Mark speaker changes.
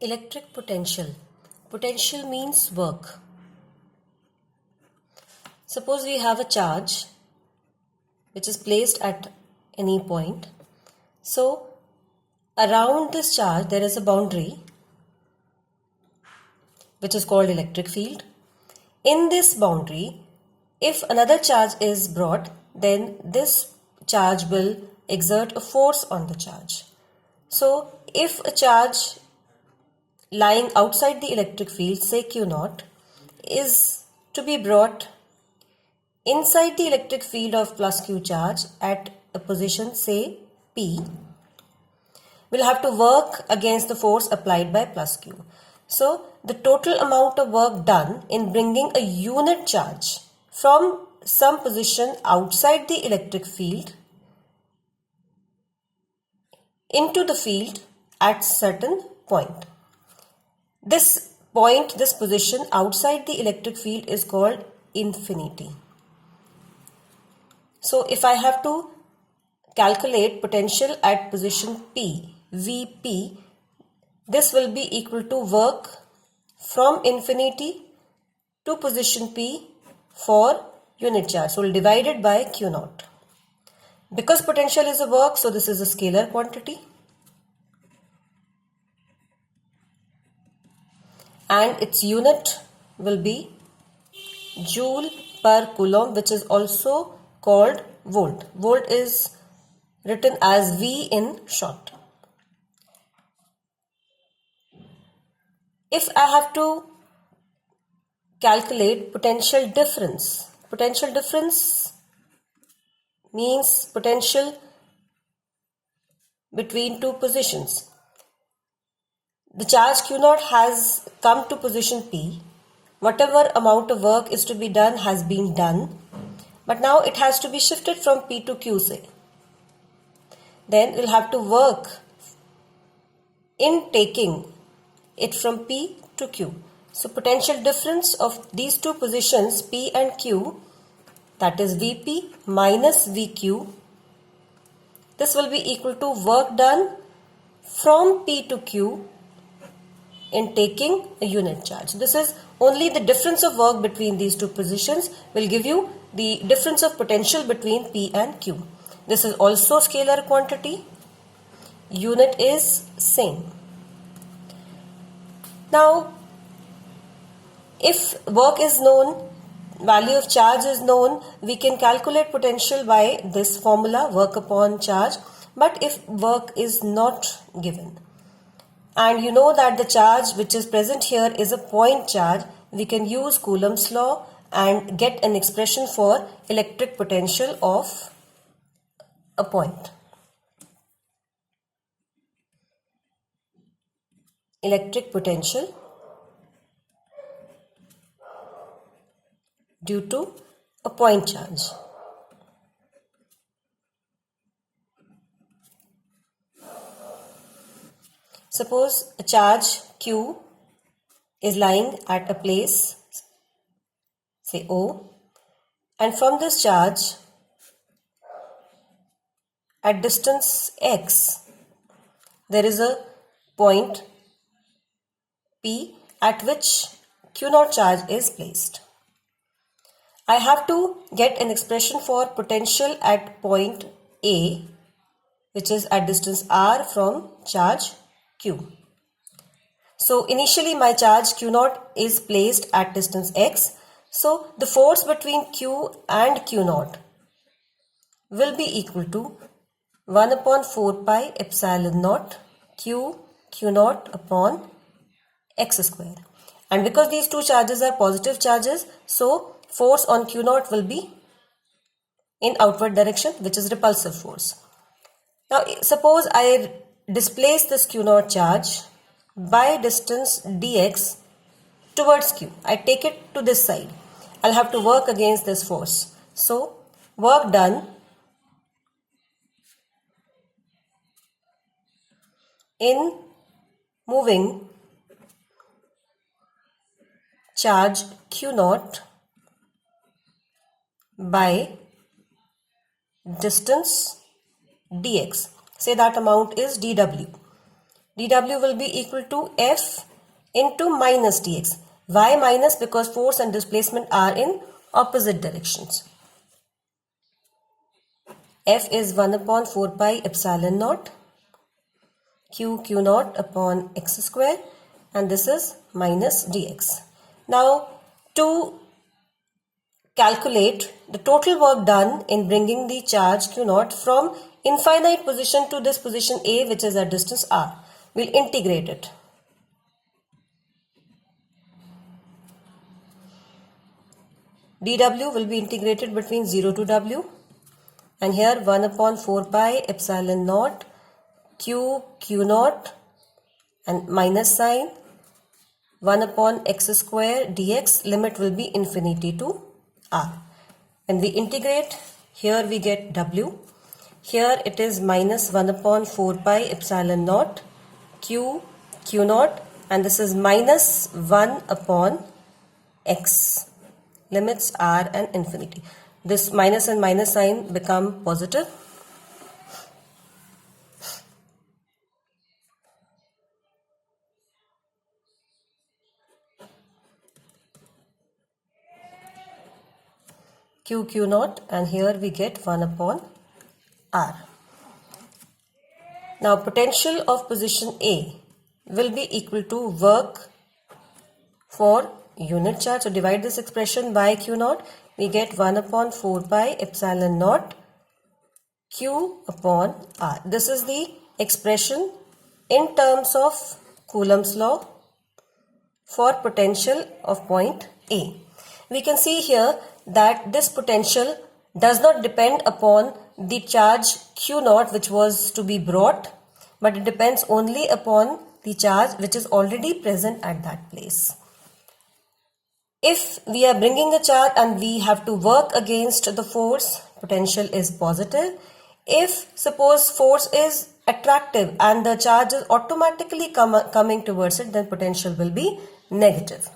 Speaker 1: Electric potential. Potential means work. Suppose we have a charge which is placed at any point. So around this charge there is a boundary which is called electric field. In this boundary, if another charge is brought, then this charge will exert a force on the charge. So if a charge lying outside the electric field, say Q0, is to be brought inside the electric field of plus Q charge at a position, say P, will have to work against the force applied by plus Q. So the total amount of work done in bringing a unit charge from some position outside the electric field into the field at certain point. This point, this position outside the electric field is called infinity. So if I have to calculate potential at position P, Vp, this will be equal to work from infinity to position P for unit charge. So we'll divide it by Q0. Because potential is a work, so this is a scalar quantity. And its unit will be joule per coulomb, which is also called volt. Volt is written as V in short. If I have to calculate potential difference means potential between two positions. The charge Q0 has come to position P. Whatever amount of work is to be done has been done. But now it has to be shifted from P to Q, say. Then we'll have to work in taking it from P to Q. So potential difference of these two positions, P and Q, that is Vp minus Vq, this will be equal to work done from P to Q in taking a unit charge. This is only the difference of work between these two positions will give you the difference of potential between P and Q. This is also scalar quantity. Unit is same. Now, if work is known, value of charge is known, we can calculate potential by this formula, work upon charge. But if work is not given, and you know that the charge which is present here is a point charge, we can use Coulomb's law and get an expression for electric potential of a point. Electric potential due to a point charge. Suppose a charge Q is lying at a place, say O, and from this charge at distance x, there is a point P at which Q0 charge is placed. I have to get an expression for potential at point A, which is at distance r from charge Q. So initially my charge Q0 is placed at distance x. So the force between Q and Q0 will be equal to 1 upon 4 pi epsilon naught Q0 upon x square. And because these two charges are positive charges, so force on Q0 will be in outward direction, which is repulsive force. Now suppose I displace this Q0 charge by distance dx towards Q. I take it to this side. I'll have to work against this force. So work done in moving charge Q0 by distance dx. Say that amount is dw. dW will be equal to F into minus dx. Why minus? Because force and displacement are in opposite directions. F is 1 upon 4 pi epsilon naught q naught upon x square, and this is minus dx. Now, to calculate the total work done in bringing the charge q naught from infinite position to this position A, which is at distance r, we'll integrate it. dW will be integrated between 0 to w, and here 1 upon 4 pi epsilon naught q naught and minus sign 1 upon x square dx, limit will be infinity to r. When we integrate, here we get w, here it is minus 1 upon 4 pi epsilon naught q naught, and this is minus 1 upon x. Limits are and infinity. This minus and minus sign become positive. Q naught, and here we get 1 upon r. Now potential of position A will be equal to work for unit charge. So divide this expression by q naught, we get 1 upon 4 pi epsilon naught q upon r. This is the expression in terms of Coulomb's law for potential of point A. We can see here that this potential does not depend upon the charge q naught which was to be brought, but it depends only upon the charge which is already present at that place. If we are bringing a charge and we have to work against the force, potential is positive. If suppose force is attractive and the charge is automatically coming towards it, then potential will be negative.